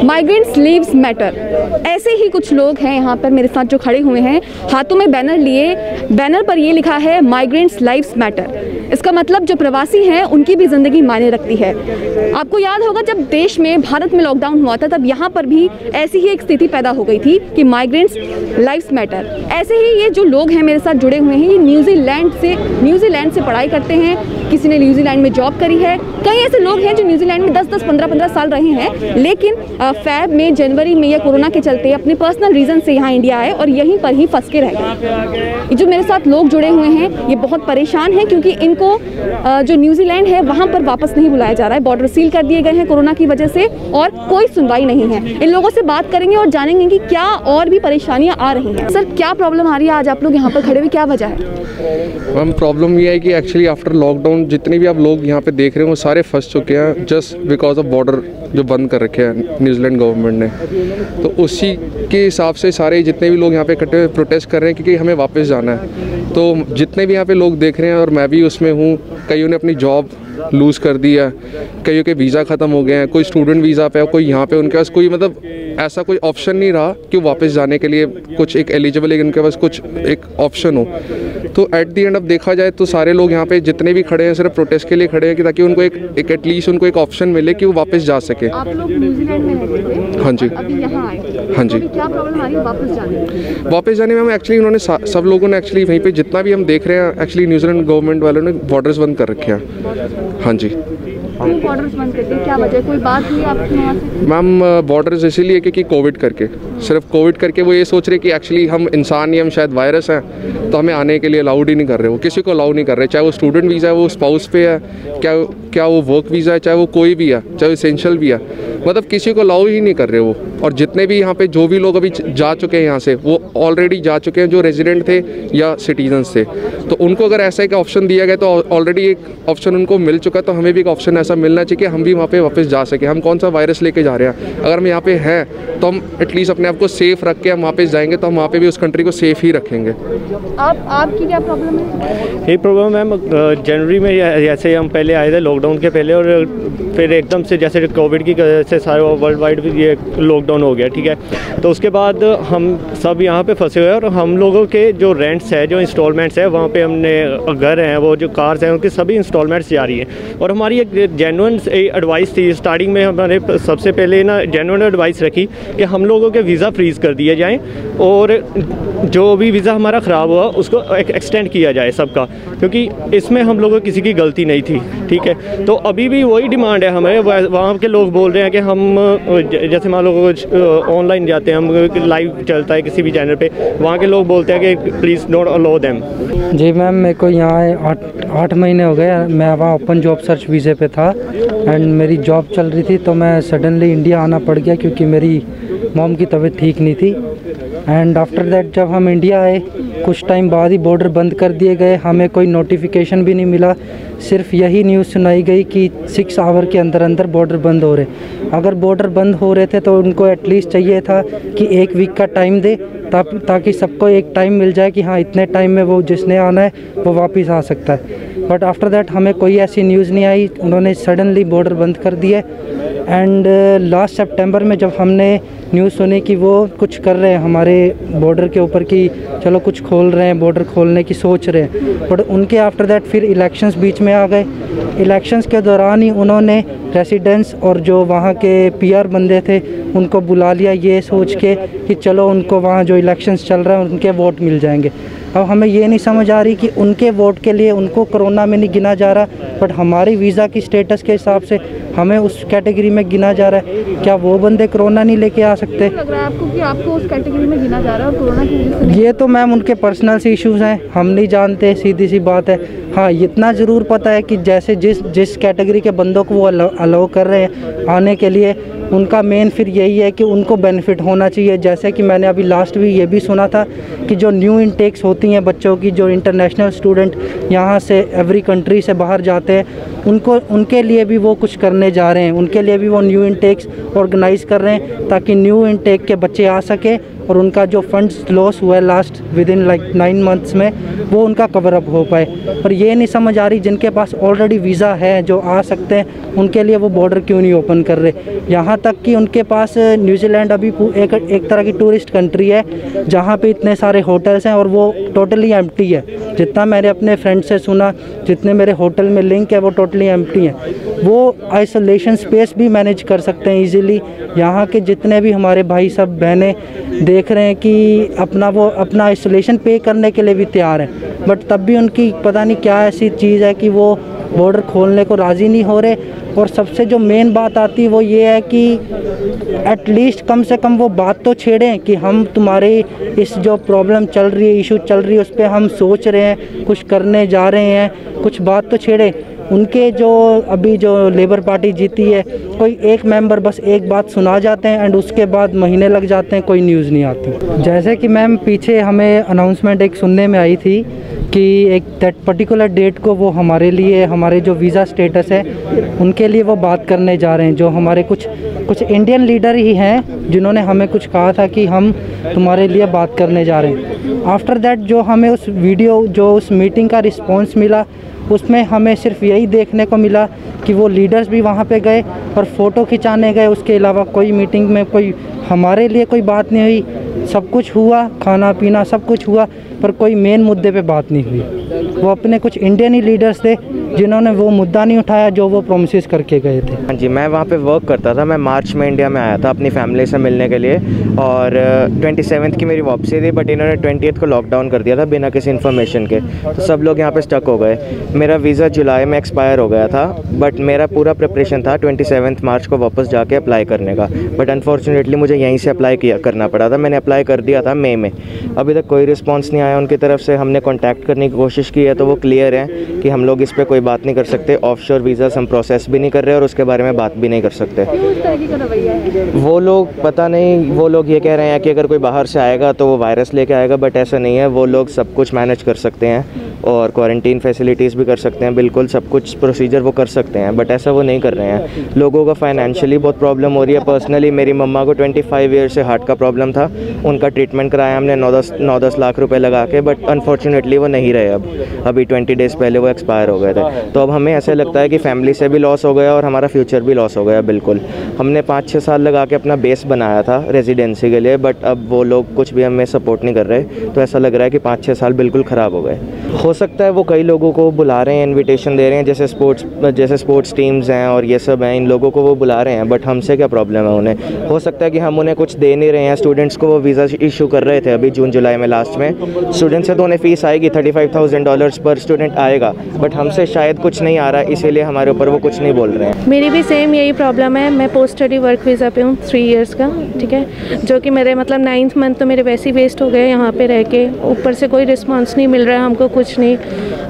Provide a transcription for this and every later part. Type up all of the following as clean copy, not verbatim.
Migrants leaves matter, ऐसे ही कुछ लोग हैं यहाँ पर मेरे साथ जो खड़े हुए हैं, हाथों में बैनर लिए। बैनर पर ये लिखा है माइग्रेंट्स लाइव्स मैटर। इसका मतलब जो प्रवासी हैं उनकी भी ज़िंदगी मायने रखती है। आपको याद होगा जब देश में, भारत में लॉकडाउन हुआ था, तब यहाँ पर भी ऐसी ही एक स्थिति पैदा हो गई थी कि माइग्रेंट्स लाइव्स मैटर। ऐसे ही ये जो लोग हैं मेरे साथ जुड़े हुए हैं, ये न्यूजीलैंड से पढ़ाई करते हैं। किसी ने न्यूजीलैंड में जॉब करी है, कई ऐसे लोग हैं जो न्यूजीलैंड में 10-10, 15-15 साल रहे हैं, लेकिन फ़ैब में, जनवरी में या कोरोना के चलते अपने पर्सनल रीज़न से यहाँ इंडिया आए और यहीं पर ही फंस के रह गए। जो मेरे साथ लोग जुड़े हुए हैं ये बहुत परेशान हैं क्योंकि इनको जो न्यूजीलैंड है वहाँ पर वापस नहीं बुलाया जा रहा है। बॉर्डर सील कर दिए गए हैं कोरोना की वजह से और कोई सुनवाई नहीं है। इन लोगों से बात करेंगे और जानेंगे कि क्या और भी परेशानियाँ आ रही हैं। सर, क्या प्रॉब्लम आ रही है? आज आप लोग यहाँ पर खड़े हुए, क्या वजह है? मैम, प्रॉब्लम ये है कि एक्चुअली आफ्टर लॉकडाउन जितने भी आप लोग यहाँ पे देख रहे हैं वो सारे फंस चुके हैं, जस्ट बिकॉज ऑफ बॉर्डर जो बंद कर रखे हैं न्यूजीलैंड गवर्नमेंट ने। तो उसी के हिसाब से सारे जितने भी लोग यहाँ पे इकट्ठे हुए प्रोटेस्ट कर रहे हैं क्योंकि हमें वापस जाना है। तो जितने भी यहाँ पे लोग देख रहे हैं और मैं भी उसमें हूँ, कईयों ने अपनी जॉब लूज़ कर दी है, कईयों के वीज़ा ख़त्म हो गए हैं, कोई स्टूडेंट वीज़ा पे है, कोई यहाँ पे, उनके पास कोई मतलब ऐसा कोई ऑप्शन नहीं रहा कि वापस जाने के लिए कुछ एक एलिजिबल है, उनके पास कुछ एक ऑप्शन हो। तो एट दी एंड अब देखा जाए तो सारे लोग यहाँ पे जितने भी खड़े हैं सिर्फ प्रोटेस्ट के लिए खड़े हैं कि ताकि उनको एक एटलीस्ट उनको एक ऑप्शन मिले कि वो वापस जा सके। आप लोग न्यूजीलैंड में रहते थे? हाँ जी। अभी यहाँ आए? हाँ जी। तो क्या प्रॉब्लम आ रही है वापस जाने में? वापस जाने में हम एक्चुअली उन्होंने सब लोगों ने एक्चुअली वहीं पे जितना भी हम देख रहे हैं एक्चुअली न्यूजीलैंड गवर्नमेंट वालों ने बॉर्डर्स बंद कर रखे हैं। हाँ जी। क्यों बॉर्डर्स बंद कर दिए? क्या वजह? कोई बात हुई आपके वहाँ से? मैम, बॉर्डर्स इसीलिए क्योंकि कोविड करके, सिर्फ कोविड करके वो ये सोच रहे कि एक्चुअली हम इंसान ही, हम शायद वायरस हैं, तो हमें आने के लिए अलाउड ही नहीं कर रहे। वो किसी को अलाउ नहीं कर रहे, चाहे वो स्टूडेंट वीज़ा है, वो स्पाउस पे है, क्या वो वर्क वीज़ा है, चाहे वो कोई भी है, चाहे वो एसेंशियल भी है, मतलब किसी को अलाउ ही नहीं कर रहे वो। और जितने भी यहाँ पे जो भी लोग अभी जा चुके हैं यहाँ से, वो ऑलरेडी जा चुके हैं जो रेजिडेंट थे या सिटीजन्स थे। तो उनको अगर ऐसा एक ऑप्शन दिया गया तो ऑलरेडी एक ऑप्शन उनको मिल चुका, तो हमें भी एक ऑप्शन ऐसा मिलना चाहिए कि हम भी वहाँ पे वापस जा सके। हम कौन सा वायरस लेके जा रहे हैं? अगर हम यहाँ पे हैं तो हम एटलीस्ट अपने आप को सेफ़ रख के हम वापस जाएंगे, तो हम वहाँ पे भी उस कंट्री को सेफ़ ही रखेंगे। आपकी क्या प्रॉब्लम है? ये प्रॉब्लम मैम, जनवरी में जैसे हम पहले आए थे लॉकडाउन के पहले, और फिर एकदम से जैसे कोविड की वजह से सारे वर्ल्ड वाइड ये लॉकडाउन हो गया, ठीक है। तो उसके बाद हम सब यहाँ पे फंसे हुए हैं और हम लोगों के जो रेंट्स है, जो इंस्टॉलमेंट्स है, वहाँ पे हमने घर हैं, वो जो कार्स हैं, उनकी सभी इंस्टॉलमेंट्स जारी हैं। और हमारी एक जेन्युइन एडवाइस थी स्टार्टिंग में, हमारे सबसे पहले ना जेन्युइन एडवाइस रखी कि हम लोगों के वीज़ा फ्रीज़ कर दिए जाएँ और जो भी वीज़ा हमारा ख़राब हुआ उसको एक्सटेंड किया जाए सबका, क्योंकि इसमें हम लोगों की किसी की गलती नहीं थी, ठीक है। तो अभी भी वही डिमांड है हमें। वहाँ के लोग बोल रहे हैं कि हम जैसे मान लो ऑनलाइन जाते हैं, हम लाइव चलता है किसी भी चैनल पे, वहाँ के लोग बोलते हैं कि प्लीज़ डोंट अलाउ देम। जी मैम, मेरे को यहाँ 8 महीने हो गए। मैं वहाँ ओपन जॉब सर्च वीज़े पे था एंड मेरी जॉब चल रही थी, तो मैं सडनली इंडिया आना पड़ गया क्योंकि मेरी मॉम की तबीयत ठीक नहीं थी। एंड आफ्टर दैट जब हम इंडिया आए, कुछ टाइम बाद ही बॉर्डर बंद कर दिए गए। हमें कोई नोटिफिकेशन भी नहीं मिला, सिर्फ यही न्यूज़ सुनाई गई कि 6 आवर के अंदर अंदर बॉर्डर बंद हो रहे। अगर बॉर्डर बंद हो रहे थे तो उनको एटलीस्ट चाहिए था कि 1 वीक का टाइम दे, ताकि सबको एक टाइम मिल जाए कि हाँ इतने टाइम में वो जिसने आना है वो वापस आ सकता है। बट आफ्टर दैट हमें कोई ऐसी न्यूज़ नहीं आई, उन्होंने सडनली बॉर्डर बंद कर दिए। एंड लास्ट सितंबर में जब हमने न्यूज़ सुनी कि वो कुछ कर रहे हैं हमारे बॉर्डर के ऊपर, कि चलो कुछ खोल रहे हैं, बॉर्डर खोलने की सोच रहे हैं, बट उनके आफ्टर दैट फिर इलेक्शंस बीच में आ गए। इलेक्शंस के दौरान ही उन्होंने रेसिडेंट्स और जो वहाँ के पीआर बंदे थे उनको बुला लिया, ये सोच के कि चलो उनको वहाँ जो इलेक्शंस चल रहे हैं उनके वोट मिल जाएंगे। अब हमें ये नहीं समझ आ रही कि उनके वोट के लिए उनको कोरोना में नहीं गिना जा रहा, बट हमारी वीज़ा की स्टेटस के हिसाब से हमें उस कैटेगरी में गिना जा रहा है। क्या वो बंदे कोरोना नहीं लेके आ सकते? लग रहा है आपको कि आपको उस कैटेगरी में गिना जा रहा है और कोरोना की वजह से? ये तो मैम उनके पर्सनल से इश्यूज़ हैं, हम नहीं जानते, सीधी सी बात है। हाँ, इतना ज़रूर पता है कि जैसे जिस कैटेगरी के बंदों को वो अलाउ कर रहे हैं आने के लिए, उनका मेन फिर यही है कि उनको बेनिफिट होना चाहिए। जैसे कि मैंने अभी लास्ट भी ये भी सुना था कि जो न्यू इनटेक्स होती हैं बच्चों की, जो इंटरनेशनल स्टूडेंट यहाँ से एवरी कंट्री से बाहर जाते हैं, उनके लिए भी वो कुछ करने जा रहे हैं, उनके लिए भी वो न्यू इनटेक्स ऑर्गेनाइज़ कर रहे हैं ताकि न्यू इनटेक के बच्चे आ सके और उनका जो फंड्स लॉस हुआ है last with in like 9 months में, वो उनका कवर अप हो पाए। और ये नहीं समझ आ रही जिनके पास ऑलरेडी वीज़ा है, जो आ सकते हैं, उनके लिए वो बॉर्डर क्यों नहीं ओपन कर रहे। यहाँ तक कि उनके पास न्यूजीलैंड अभी एक तरह की टूरिस्ट कंट्री है जहाँ पे इतने सारे होटल्स हैं और वो टोटली एम्प्टी है। जितना मैंने अपने फ्रेंड से सुना, जितने मेरे होटल में लिंक है, वो टोटली एम्प्टी हैं। वो आइसोलेशन स्पेस भी मैनेज कर सकते हैं ईज़िली। यहाँ के जितने भी हमारे भाई सब बहनें देख रहे हैं कि अपना आइसोलेशन पे करने के लिए भी तैयार हैं, बट तब भी उनकी पता नहीं क्या ऐसी चीज़ है कि वो बॉर्डर खोलने को राज़ी नहीं हो रहे। और सबसे जो मेन बात आती है वो ये है कि एटलीस्ट कम से कम वो बात तो छेड़ें कि हम तुम्हारे इस जो प्रॉब्लम चल रही है, इशू चल रही है, उस पर हम सोच रहे हैं, कुछ करने जा रहे हैं, कुछ बात तो छेड़ें। उनके जो अभी जो लेबर पार्टी जीती है, कोई एक मेंबर बस एक बात सुना जाते हैं एंड उसके बाद महीने लग जाते हैं, कोई न्यूज़ नहीं आती। जैसे कि मैम पीछे हमें अनाउंसमेंट एक सुनने में आई थी कि एक दैट पर्टिकुलर डेट को वो हमारे लिए, हमारे जो वीज़ा स्टेटस है उनके लिए वो बात करने जा रहे हैं। जो हमारे कुछ इंडियन लीडर ही हैं जिन्होंने हमें कुछ कहा था कि हम तुम्हारे लिए बात करने जा रहे हैं। आफ्टर दैट जो हमें उस वीडियो, जो उस मीटिंग का रिस्पॉन्स मिला, उसमें हमें सिर्फ यही देखने को मिला कि वो लीडर्स भी वहाँ पे गए और फ़ोटो खिंचाने गए। उसके अलावा कोई मीटिंग में कोई हमारे लिए कोई बात नहीं हुई। सब कुछ हुआ, खाना पीना सब कुछ हुआ, पर कोई मेन मुद्दे पे बात नहीं हुई। वो अपने कुछ इंडियन ही लीडर्स थे जिन्होंने वो मुद्दा नहीं उठाया जो वो प्रोमिस करके गए थे। हाँ जी, मैं वहाँ पे वर्क करता था। मैं मार्च में इंडिया में आया था अपनी फैमिली से मिलने के लिए और 27 की मेरी वापसी थी, बट इन्होंने 20 को लॉकडाउन कर दिया था बिना किसी इन्फॉर्मेशन के। तो सब लोग यहाँ पे स्टक हो गए। मेरा वीज़ा जुलाई में एक्सपायर हो गया था, बट मेरा पूरा प्रिपरेशन था 27 मार्च को वापस जाके अप्लाई करने का, बट अनफॉर्चुनेटली मुझे यहीं से अप्लाई करना पड़ा था। मैंने अप्लाई कर दिया था मई में, अभी तक कोई रिस्पॉन्स नहीं आया उनकी तरफ से। हमने कॉन्टैक्ट करने की कोशिश की है तो वो क्लियर है कि हम लोग इस पर कोई बात नहीं कर सकते। ऑफशोर वीज़ा हम प्रोसेस भी नहीं कर रहे और उसके बारे में बात भी नहीं कर सकते। वो लोग पता नहीं, वो लोग ये कह रहे हैं कि अगर कोई बाहर से आएगा तो वो वायरस लेके आएगा, बट ऐसा नहीं है। वो लोग सब कुछ मैनेज कर सकते हैं और क्वारंटीन फैसिलिटीज़ भी कर सकते हैं, बिल्कुल सब कुछ प्रोसीजर वो कर सकते हैं, बट ऐसा वो नहीं कर रहे हैं। लोगों का फाइनेंशियली बहुत प्रॉब्लम हो रही है। पर्सनली मेरी मम्मा को 25 ईयर से हार्ट का प्रॉब्लम था, उनका ट्रीटमेंट कराया हमने 9-10 लाख रुपए लगा के, बट अनफॉर्चुनेटली वो नहीं रहे। अभी 20 डेज़ पहले वो एक्सपायर हो गए थे। तो अब हमें ऐसा लगता है कि फैमिली से भी लॉस हो गया और हमारा फ्यूचर भी लॉस हो गया। बिल्कुल हमने 5-6 साल लगा के अपना बेस बनाया था रेजिडेंसी के लिए, बट अब वो लोग कुछ भी हमें सपोर्ट नहीं कर रहे। तो ऐसा लग रहा है कि 5-6 साल बिल्कुल ख़राब हो गए। हो सकता है वो कई लोगों को बुला रहे हैं, इनविटेशन दे रहे हैं, जैसे स्पोर्ट्स टीम्स हैं और ये सब हैं, इन लोगों को वो बुला रहे हैं, बट हमसे क्या प्रॉब्लम है उन्हें। हो सकता है कि हम उन्हें कुछ दे नहीं रहे हैं। स्टूडेंट्स को वो वीज़ा इशू कर रहे थे अभी जून जुलाई में लास्ट में। स्टूडेंट से तो उन्हें फ़ीस आएगी, $35,000 पर स्टूडेंट आएगा, बट हमसे शायद कुछ नहीं आ रहा, इसीलिए हमारे ऊपर वो कुछ नहीं बोल रहे हैं। मेरी भी सेम यही प्रॉब्लम है। मैं पोस्ट स्टडी वर्क वीज़ा पे हूँ 3 इयर्स का, ठीक है, जो कि मेरे मतलब 9th मंथ तो मेरे वैसे ही वेस्ट हो गए यहाँ पे रह के। ऊपर से कोई रिस्पांस नहीं मिल रहा है हमको, कुछ नहीं,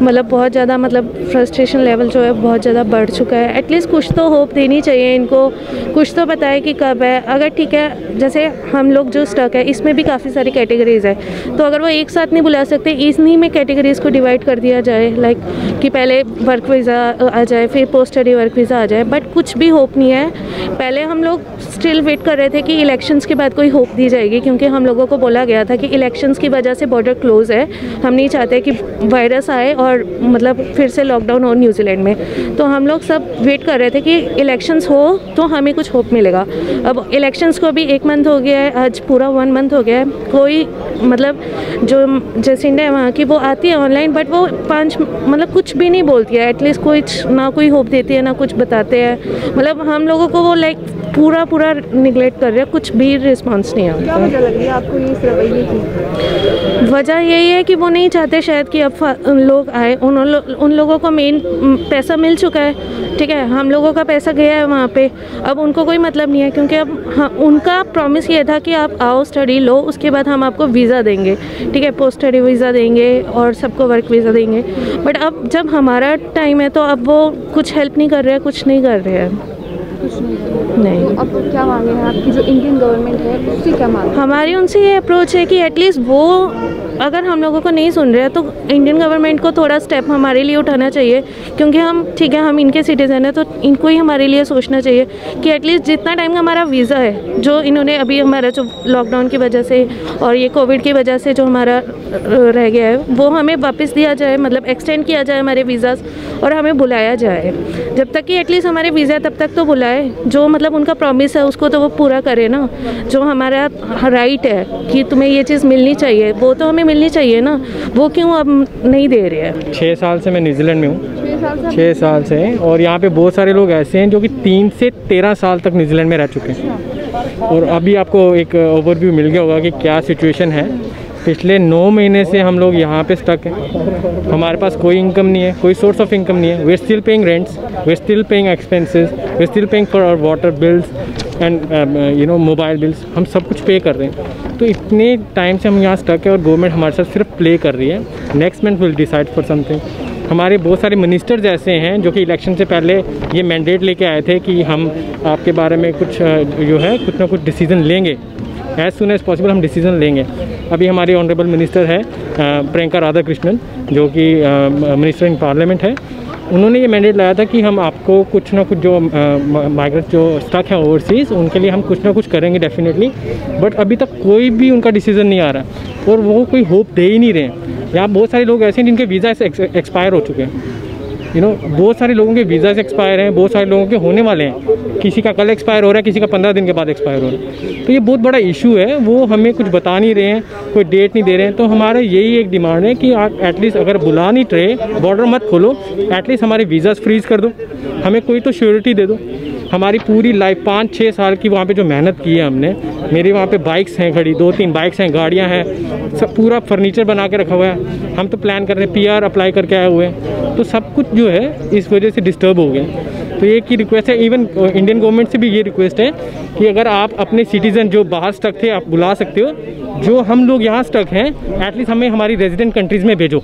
मतलब बहुत ज़्यादा मतलब फ्रस्ट्रेशन लेवल जो है बहुत ज़्यादा बढ़ चुका है। एटलीस्ट कुछ तो होप देनी चाहिए इनको, कुछ तो बताए कि कब है। अगर ठीक है, जैसे हम लोग जो स्टक है इसमें भी काफ़ी सारी कैटेगरीज है, तो अगर वो एक साथ नहीं बुला सकते, इन्हीं में कैटेगरीज को डिवाइड कर दिया जाए, लाइक कि पहले वर्क वीज़ा आ जाए फिर पोस्ट स्टडी वर्क वीज़ा आ जाए, बट कुछ भी होप नहीं है। पहले हम लोग स्टिल वेट कर रहे थे कि इलेक्शंस के बाद कोई होप दी जाएगी, क्योंकि हम लोगों को बोला गया था कि इलेक्शंस की वजह से बॉर्डर क्लोज है, हम नहीं चाहते कि वायरस आए और मतलब फिर से लॉकडाउन हो न्यूजीलैंड में। तो हम लोग सब वेट कर रहे थे कि इलेक्शंस हो तो हमें कुछ होप मिलेगा। अब इलेक्शंस को भी 1 मंथ हो गया है, आज पूरा 1 मंथ हो गया है। कोई मतलब जो जैसिंडा है वहाँ की, वो आती है ऑनलाइन, बट वो मतलब कुछ भी नहीं बोलती है। एटलीस्ट कोई ना कोई होप देती है ना कुछ बताते हैं। मतलब हम लोगों को वो लाइक पूरा निगलेक्ट कर रहे हैं, कुछ भी रिस्पांस नहीं आता। क्या वजह लग रही है आपको ये इस रवैये की? वजह यही है कि वो नहीं चाहते शायद कि अब लोग आए। उन लोगों को मेन पैसा मिल चुका है, ठीक है, हम लोगों का पैसा गया है वहाँ पे। अब उनको कोई मतलब नहीं है, क्योंकि अब उनका प्रॉमिस ये था कि आप आओ स्टडी लो, उसके बाद हम आपको वीज़ा देंगे, ठीक है, पोस्ट स्टडी वीज़ा देंगे और सबको वर्क वीज़ा देंगे। बट अब जब हमारा टाइम है तो अब वो कुछ हेल्प नहीं कर रहे हैं, कुछ नहीं कर रहे हैं। नहीं। तो अब क्या मांगे हैं आपकी जो इंडियन गवर्नमेंट है, उससे क्या मांगे? हमारी उनसे ये अप्रोच है कि एटलीस्ट वो अगर हम लोगों को नहीं सुन रहे हैं तो इंडियन गवर्नमेंट को थोड़ा स्टेप हमारे लिए उठाना चाहिए, क्योंकि हम ठीक है हम इनके सिटीज़न हैं तो इनको ही हमारे लिए सोचना चाहिए कि एटलीस्ट जितना टाइम हमारा वीज़ा है जो इन्होंने अभी हमारा जो लॉकडाउन की वजह से और ये कोविड की वजह से जो हमारा रह गया है वो हमें वापस दिया जाए, मतलब एक्सटेंड किया जाए हमारे वीज़ास और हमें बुलाया जाए। जब तक कि एटलीस्ट हमारे वीज़ा तब तक तो बुलाए, जो मतलब उनका प्रॉमिस है उसको तो वो पूरा करे ना। जो हमारा राइट है कि तुम्हें ये चीज़ मिलनी चाहिए वो तो हमें मिलनी चाहिए ना, वो क्यों अब नहीं दे रहे हैं। 6 साल से मैं न्यूजीलैंड में हूँ, 6 साल से, और यहाँ पे बहुत सारे लोग ऐसे हैं जो कि 3 से 13 साल तक न्यूजीलैंड में रह चुके हैं। और अभी आपको एक ओवरव्यू मिल गया होगा कि क्या सिचुएशन है। पिछले 9 महीने से हम लोग यहाँ पे स्टक हैं, हमारे पास कोई इनकम नहीं है, कोई सोर्स ऑफ इनकम नहीं है। We are still paying rents, we are still paying expenses, we are still paying for our water bills and mobile bills, हम सब कुछ पे कर रहे हैं। तो इतने टाइम से हम यहाँ स्टक है और गवर्नमेंट हमारे साथ सिर्फ प्ले कर रही है। Next month will decide for something. हमारे बहुत सारे मिनिस्टर्स ऐसे हैं जो कि इलेक्शन से पहले ये मैंडेट लेके आए थे कि हम आपके बारे में कुछ जो है कुछ ना कुछ डिसीज़न लेंगे, एज सुन एज पॉसिबल हम डिसीज़न लेंगे। अभी हमारे ऑनरेबल मिनिस्टर है प्रियंका राधाकृष्णन, जो कि मिनिस्टर इन पार्लियामेंट है, उन्होंने ये मैंडेट लाया था कि हम आपको कुछ ना कुछ जो माइग्रेंट जो स्टक है ओवरसीज़ उनके लिए हम कुछ ना कुछ करेंगे डेफिनेटली। बट अभी तक कोई भी उनका डिसीज़न नहीं आ रहा और वो कोई होप दे ही नहीं रहे हैं। यहाँ बहुत सारे लोग ऐसे हैं जिनके वीज़ा एक्सपायर हो चुके हैं, बहुत सारे लोगों के वीज़ा एक्सपायर हैं, बहुत सारे लोगों के होने वाले हैं। किसी का कल एक्सपायर हो रहा है, किसी का 15 दिन के बाद एक्सपायर हो रहा है। तो ये बहुत बड़ा इशू है, वो हमें कुछ बता नहीं रहे हैं, कोई डेट नहीं दे रहे हैं। तो हमारा यही एक डिमांड है कि आप एटलीस्ट अगर बुला नहीं रहे, बॉर्डर मत खोलो, एटलीस्ट हमारे वीज़ास फ्रीज कर दो, हमें कोई तो श्योरिटी दे दो। हमारी पूरी लाइफ 5-6 साल की वहाँ पे जो मेहनत की है हमने, मेरी वहाँ पे बाइक्स हैं खड़ी, 2-3 बाइक्स हैं, गाड़ियाँ हैं, सब पूरा फर्नीचर बना के रखा हुआ है। हम तो प्लान कर रहे हैं, PR अप्लाई करके आए हुए हैं, तो सब कुछ जो है इस वजह से डिस्टर्ब हो गया। तो एक ही रिक्वेस्ट है, इवन इंडियन गवर्नमेंट से भी ये रिक्वेस्ट है कि अगर आप अपने सिटीज़न जो बाहर स्टक थे आप बुला सकते हो, जो हम लोग यहाँ स्टक हैं एटलीस्ट हमें हमारी रेजिडेंट कंट्रीज़ में भेजो।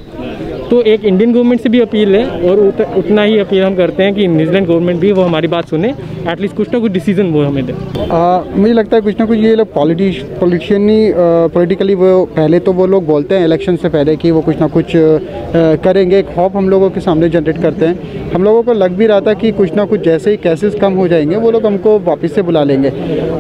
तो एक इंडियन गवर्नमेंट से भी अपील है और उतना ही अपील हम करते हैं कि न्यूजीलैंड गवर्नमेंट भी वो हमारी बात सुने, एटलीस्ट कुछ ना कुछ डिसीजन वो हमें दे। मुझे लगता है कुछ ना कुछ ये लोग पॉलिटिकली वो पहले तो वो लोग बोलते हैं इलेक्शन से पहले कि वो कुछ ना कुछ करेंगे, एक होप हम लोगों के सामने जनरेट करते हैं। हम लोगों को लग भी रहा था कि कुछ ना कुछ जैसे ही केसेस कम हो जाएंगे वो लोग हमको वापस से बुला लेंगे।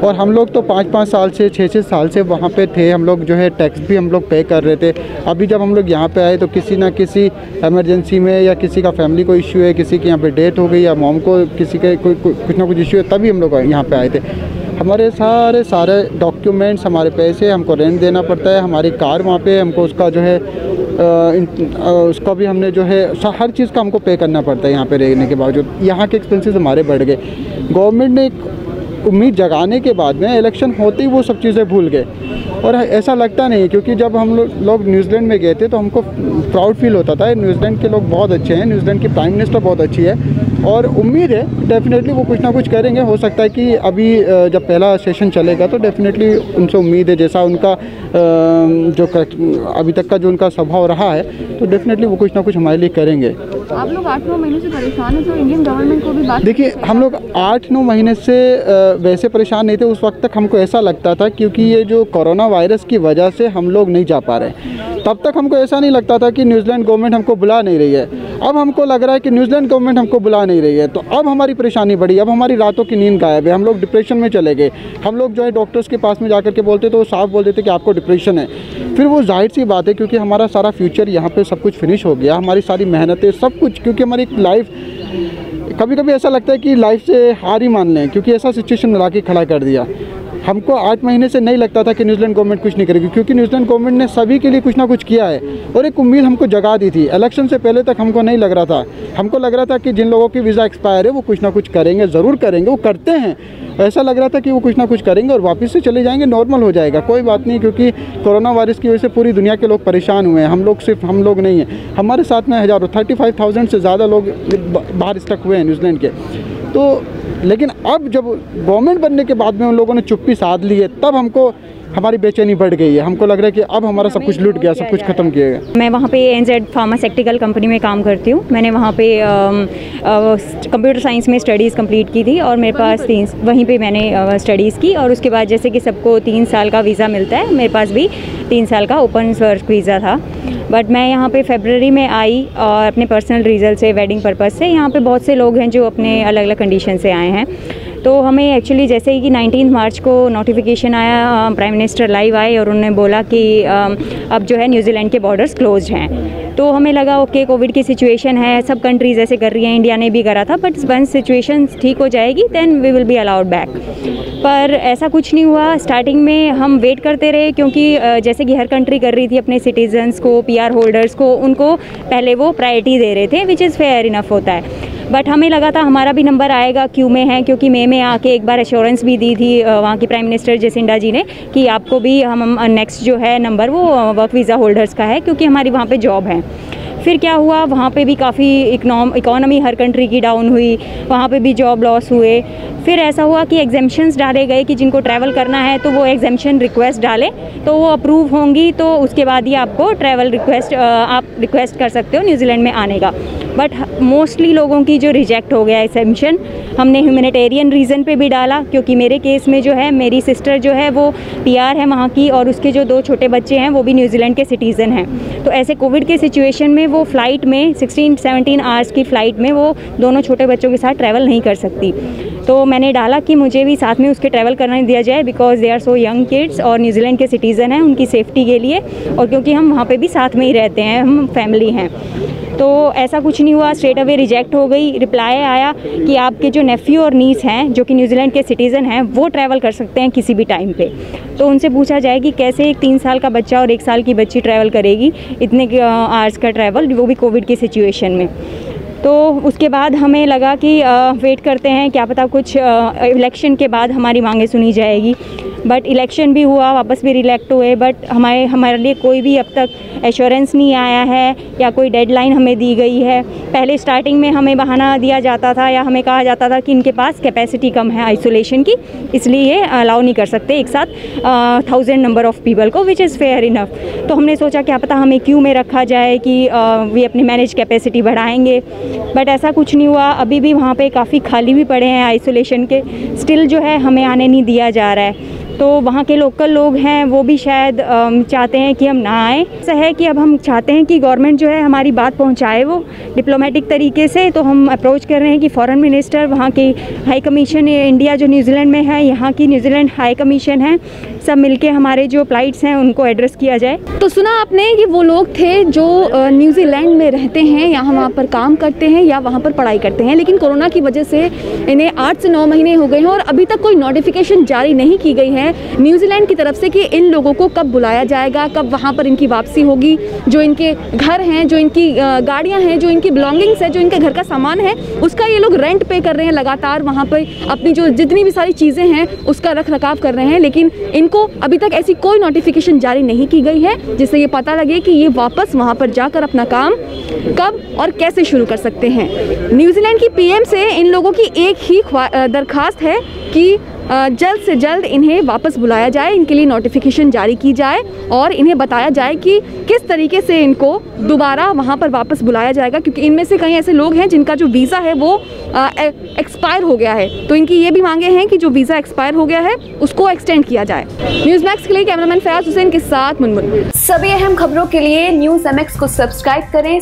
और हम लोग तो 5-5 साल से 6-6 साल से वहाँ पे थे, हम लोग जो है टैक्स भी हम लोग पे कर रहे थे। अभी जब हम लोग यहाँ पे आए तो किसी ना किसी इमरजेंसी में या किसी का फैमिली को इश्यू है, किसी की यहाँ पे डेथ हो गई या मॉम को किसी के कुछ ना कुछ इश्यू है, तभी हम लोग यहाँ पे आए थे। हमारे सारे डॉक्यूमेंट्स, हमारे पैसे, हमको रेंट देना पड़ता है, हमारी कार वहाँ पे हमको उसका जो है उसका भी हमने जो है हर चीज़ का हमको पे करना पड़ता है यहाँ पे रहने के बावजूद। यहाँ के एक्सपेंसेस हमारे बढ़ गए। गवर्नमेंट ने एक उम्मीद जगाने के बाद में इलेक्शन होते ही वो सब चीज़ें भूल गए। और ऐसा लगता नहीं, क्योंकि जब हम लोग न्यूजीलैंड में गए थे तो हमको प्राउड फील होता था, न्यूजीलैंड के लोग बहुत अच्छे हैं, न्यूजीलैंड की प्राइम मिनिस्टर बहुत अच्छी है और उम्मीद है डेफिनेटली वो कुछ ना कुछ करेंगे। हो सकता है कि अभी जब पहला सेशन चलेगा तो डेफिनेटली उनसे उम्मीद है, जैसा उनका जो अभी तक का जो उनका स्वभाव रहा है, तो डेफिनेटली वो कुछ ना कुछ हमारे लिए करेंगे। आप लोग 8-9 महीने से परेशान हैं, तो इंडियन गवर्नमेंट को भी बात देखिए, हम लोग 8-9 महीने से वैसे परेशान नहीं थे। उस वक्त तक हमको ऐसा लगता था क्योंकि ये जो कोरोना वायरस की वजह से हम लोग नहीं जा पा रहे, तब तक हमको ऐसा नहीं लगता था कि न्यूजीलैंड गवर्नमेंट हमको बुला नहीं रही है। अब हमको लग रहा है कि न्यूजीलैंड गवर्नमेंट हमको बुला नहीं रही है, तो अब हमारी परेशानी बढ़ी, अब हमारी रातों की नींद गायब है, हम लोग डिप्रेशन में चले गए। हम लोग जो है डॉक्टर्स के पास में जाकर के बोलते तो वो साफ बोल देते कि आपको डिप्रेशन है। फिर वो जाहिर सी बात है, क्योंकि हमारा सारा फ्यूचर यहाँ पे सब कुछ फिनिश हो गया, हमारी सारी मेहनतें सब कुछ, क्योंकि हमारी लाइफ कभी कभी ऐसा लगता है कि लाइफ से हार ही मान लें, क्योंकि ऐसा सिचुएशन में ला के खड़ा कर दिया। हमको 8 महीने से नहीं लगता था कि न्यूजीलैंड गवर्नमेंट कुछ नहीं करेगी, क्योंकि न्यूजीलैंड गवर्नमेंट ने सभी के लिए कुछ ना कुछ किया है और एक उम्मीद हमको जगा दी थी। इलेक्शन से पहले तक हमको नहीं लग रहा था, हमको लग रहा था कि जिन लोगों की वीज़ा एक्सपायर है वो कुछ ना कुछ करेंगे, ज़रूर करेंगे, वो करते हैं। ऐसा लग रहा था कि वो कुछ ना कुछ करेंगे और वापस से चले जाएंगे, नॉर्मल हो जाएगा, कोई बात नहीं, क्योंकि कोरोना वायरस की वजह से पूरी दुनिया के लोग परेशान हुए हैं। हम लोग सिर्फ हम लोग नहीं हैं, हमारे साथ में हज़ारों 35,000 से ज़्यादा लोग बाहर स्टक हुए हैं न्यूजीलैंड के। तो लेकिन अब जब गवर्नमेंट बनने के बाद में उन लोगों ने चुप्पी साध ली है, तब हमको हमारी बेचैनी बढ़ गई है। हमको लग रहा है कि अब हमारा सब कुछ लूट गया, सब कुछ खत्म किया गया। मैं वहाँ पे एनजेड फार्मास्यूटिकल कंपनी में काम करती हूँ। मैंने वहाँ पे कंप्यूटर साइंस में स्टडीज़ कंप्लीट की थी और मेरे पास वहीं पे मैंने स्टडीज़ की। और उसके बाद जैसे कि सबको 3 साल का वीज़ा मिलता है, मेरे पास भी 3 साल का ओपन वर्क वीज़ा था। बट मैं यहाँ पे फरवरी में आई और अपने पर्सनल रीज़न से, वेडिंग पर्पज़ से। यहाँ पे बहुत से लोग हैं जो अपने अलग अलग कंडीशन से आए हैं। तो हमें एक्चुअली जैसे ही कि 19 मार्च को नोटिफिकेशन आया, प्राइम मिनिस्टर लाइव आए और उन्होंने बोला कि अब जो है न्यूजीलैंड के बॉर्डर्स क्लोज्ड हैं। तो हमें लगा ओके कोविड की सिचुएशन है, सब कंट्रीज़ ऐसे कर रही हैं, इंडिया ने भी करा था, बट वन सिचुएशन ठीक हो जाएगी then we will be allowed back. पर ऐसा कुछ नहीं हुआ। स्टार्टिंग में हम वेट करते रहे क्योंकि जैसे कि हर कंट्री कर रही थी अपने सिटीजन्स को, PR होल्डर्स को, उनको पहले वो प्रायोरिटी दे रहे थे, विच इज़ फेयर इनफ होता है। बट हमें लगा था हमारा भी नंबर आएगा, क्यू में है, क्योंकि मई में आके एक बार एश्योरेंस भी दी थी वहाँ की प्राइम मिनिस्टर जसिंडा जी ने कि आपको भी हम नेक्स्ट जो है नंबर वो वर्क वीज़ा होल्डर्स का है, क्योंकि हमारी वहाँ पे जॉब है। फिर क्या हुआ, वहाँ पे भी काफ़ी इकोनॉमी हर कंट्री की डाउन हुई, वहाँ पे भी जॉब लॉस हुए। फिर ऐसा हुआ कि एग्जेम्पशंस डाले गए कि जिनको ट्रैवल करना है तो वो एग्जेम्पशन रिक्वेस्ट डालें, तो वो अप्रूव होंगी, तो उसके बाद ही आपको ट्रैवल रिक्वेस्ट आप रिक्वेस्ट कर सकते हो न्यूजीलैंड में आने का। बट मोस्टली लोगों की जो रिजेक्ट हो गया एग्जेम्पशन। हमने ह्यूमैनिटेरियन रीज़न पे भी डाला, क्योंकि मेरे केस में जो है मेरी सिस्टर जो है वो PR है वहाँ की, और उसके जो 2 छोटे बच्चे हैं वो भी न्यूजीलैंड के सिटीज़न हैं। तो ऐसे कोविड के सिचुएशन में वो फ़्लाइट में 16-17 आवर्स की फ़्लाइट में वो दोनों छोटे बच्चों के साथ ट्रैवल नहीं कर सकती। तो मैंने डाला कि मुझे भी साथ में उसके ट्रैवल करने दिया जाए, because they are so young kids और न्यूजीलैंड के सिटीज़न हैं, उनकी सेफ्टी के लिए, और क्योंकि हम वहाँ पे भी साथ में ही रहते हैं, हम फैमिली हैं। तो ऐसा कुछ नहीं हुआ, स्ट्रेट अवे रिजेक्ट हो गई। रिप्लाई आया कि आपके जो नेफ्यू और नीस हैं जो कि न्यूजीलैंड के सिटीज़न हैं वो ट्रैवल कर सकते हैं किसी भी टाइम पे। तो उनसे पूछा जाए कि कैसे एक 3 साल का बच्चा और 1 साल की बच्ची ट्रैवल करेगी इतने आवर्स का ट्रैवल, वो भी कोविड की सिचुएशन में। तो उसके बाद हमें लगा कि वेट करते हैं, क्या पता कुछ इलेक्शन के बाद हमारी मांगें सुनी जाएगी। बट इलेक्शन भी हुआ, वापस भी रिलेक्ट हुए, बट हमारे लिए कोई भी अब तक एश्योरेंस नहीं आया है या कोई डेडलाइन हमें दी गई है। पहले स्टार्टिंग में हमें बहाना दिया जाता था या हमें कहा जाता था कि इनके पास कैपेसिटी कम है आइसोलेशन की, इसलिए अलाउ नहीं कर सकते एक साथ 1000 नंबर ऑफ़ पीपल को, विच इज़ फेयर इनफ। तो हमने सोचा क्या पता हमें क्यू में रखा जाए कि वे अपनी मैनेज कैपेसिटी बढ़ाएंगे, बट ऐसा कुछ नहीं हुआ। अभी भी वहाँ पे काफ़ी खाली भी पड़े हैं आइसोलेशन के, स्टिल जो है हमें आने नहीं दिया जा रहा है। तो वहाँ के लोकल लोग हैं वो भी शायद चाहते हैं कि हम ना आए। ऐसा है कि अब हम चाहते हैं कि गवर्नमेंट जो है हमारी बात पहुँचाए वो डिप्लोमेटिक तरीके से। तो हम अप्रोच कर रहे हैं कि फॉरेन मिनिस्टर, वहाँ की हाई कमीशन इंडिया जो न्यूजीलैंड में है, यहाँ की न्यूजीलैंड हाई कमीशन है, सब मिलके हमारे जो फ्लाइट्स हैं उनको एड्रेस किया जाए। तो सुना आपने कि वो लोग थे जो न्यूजीलैंड में रहते हैं, यहाँ वहाँ पर काम करते हैं या वहाँ पर पढ़ाई करते हैं, लेकिन कोरोना की वजह से इन्हें 8 से 9 महीने हो गए हैं और अभी तक कोई नोटिफिकेशन जारी नहीं की गई है न्यूजीलैंड की तरफ से कि इन लोगों को कब बुलाया जाएगा, कब वहाँ पर इनकी वापसी होगी। जो इनके घर हैं, जो इनकी गाड़ियाँ हैं, जो इनकी बिलोंगिंग्स है, जो इनके घर का सामान है, उसका ये लोग रेंट पे कर रहे हैं लगातार, वहाँ पर अपनी जो जितनी भी सारी चीज़ें हैं उसका रख रखाव कर रहे हैं, लेकिन इनको अभी तक ऐसी कोई नोटिफिकेशन जारी नहीं की गई है जिससे ये पता लगे कि ये वापस वहाँ पर जाकर अपना काम कब और कैसे शुरू कर सकते हैं। न्यूजीलैंड की PM से इन लोगों की एक ही दरख्वास्त है कि जल्द से जल्द इन्हें वापस बुलाया जाए, इनके लिए नोटिफिकेशन जारी की जाए और इन्हें बताया जाए कि किस तरीके से इनको दोबारा वहाँ पर वापस बुलाया जाएगा, क्योंकि इनमें से कई ऐसे लोग हैं जिनका जो वीज़ा है वो एक्सपायर हो गया है। तो इनकी ये भी मांगे हैं कि जो वीज़ा एक्सपायर हो गया है उसको एक्सटेंड किया जाए। न्यूज़ मैक्स के लिए कैमरामैन फयाज हुसैन के साथ मुनमुन। सभी अहम खबरों के लिए न्यूज़ MX को सब्सक्राइब करें।